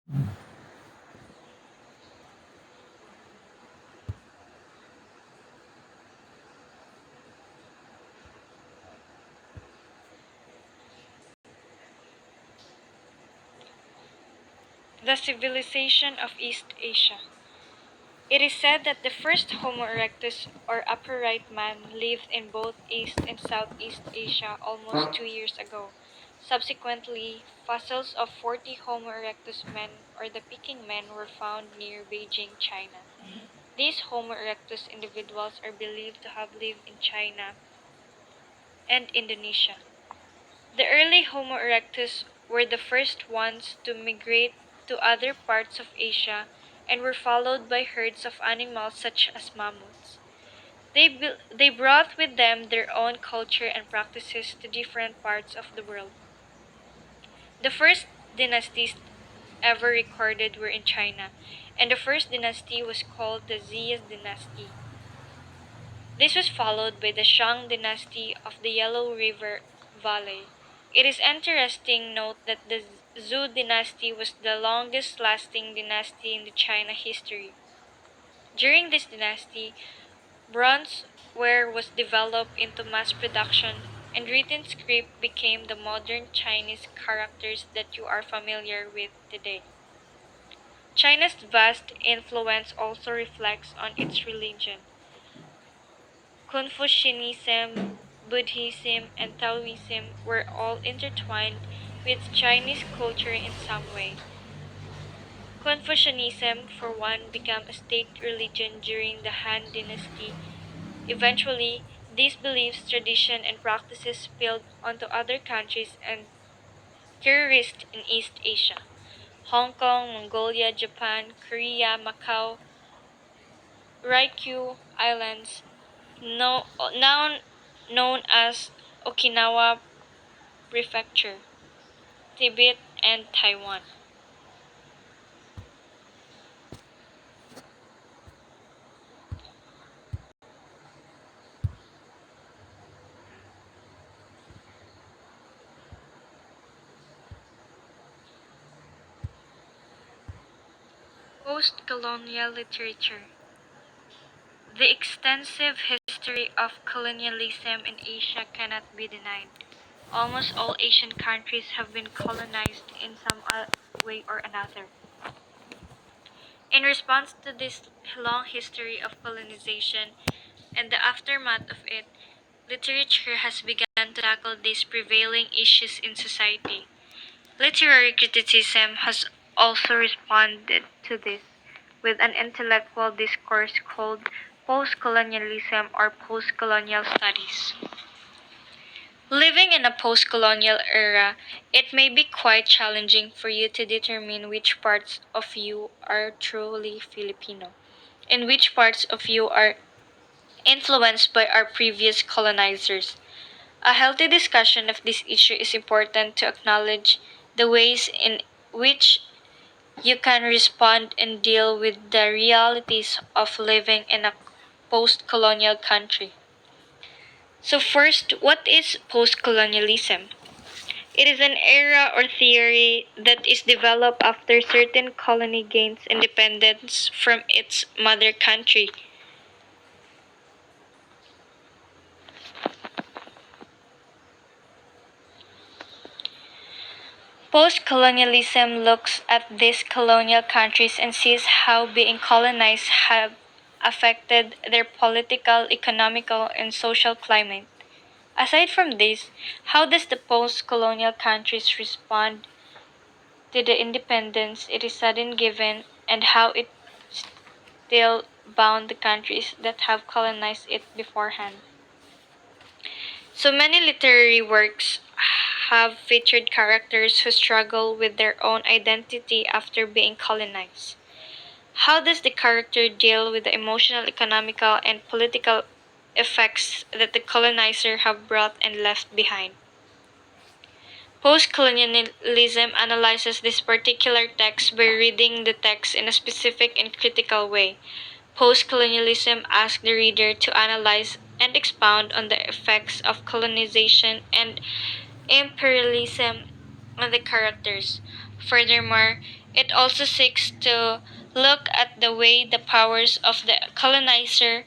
The civilization of East Asia. It is said that the first Homo erectus, or upright man, lived in both East and Southeast Asia almost 2 years ago. Subsequently, fossils of 40 Homo erectus men, or the Peking men, were found near Beijing, China. These Homo erectus individuals are believed to have lived in China and Indonesia. The early Homo erectus were the first ones to migrate to other parts of Asia and were followed by herds of animals such as mammoths. They brought with them their own culture and practices to different parts of the world. The first dynasties ever recorded were in China, and the first dynasty was called the Ziyas dynasty. This was followed by the Shang dynasty of the Yellow River Valley. It is interesting note that the Zhou dynasty was the longest lasting dynasty in the China history. During this dynasty, bronzeware was developed into mass production and written script became the modern Chinese characters that you are familiar with today. China's vast influence also reflects on its religion. Confucianism, Buddhism, and Taoism were all intertwined with Chinese culture in some way. Confucianism, for one, became a state religion during the Han Dynasty. Eventually, these beliefs, traditions, and practices spilled onto other countries and terrorists in East Asia. Hong Kong, Mongolia, Japan, Korea, Macau, Ryukyu Islands, now known as Okinawa Prefecture, Tibet, and Taiwan. Postcolonial literature. The extensive history of colonialism in Asia cannot be denied. Almost all Asian countries have been colonized in some way or another. In response to this long history of colonization and the aftermath of it, literature has begun to tackle these prevailing issues in society. Literary criticism has also responded to this with an intellectual discourse called postcolonialism or postcolonial studies. Living in a postcolonial era, it may be quite challenging for you to determine which parts of you are truly Filipino and which parts of you are influenced by our previous colonizers. A healthy discussion of this issue is important to acknowledge the ways in which you can respond and deal with the realities of living in a post colonial country. So, first, what is post colonialism? It is an era or theory that is developed after certain colony gains independence from its mother country. Post-colonialism looks at these colonial countries and sees how being colonized have affected their political, economical, and social climate. Aside from this, how does the post-colonial countries respond to the independence it is sudden given and how it still bound the countries that have colonized it beforehand? So many literary works have featured characters who struggle with their own identity after being colonized. How does the character deal with the emotional, economical, and political effects that the colonizer have brought and left behind? Postcolonialism analyzes this particular text by reading the text in a specific and critical way. Postcolonialism asks the reader to analyze and expound on the effects of colonization and imperialism on the characters. Furthermore, It also seeks to look at the way the powers of the colonizer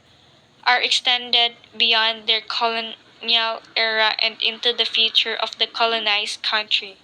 are extended beyond their colonial era and into the future of the colonized country.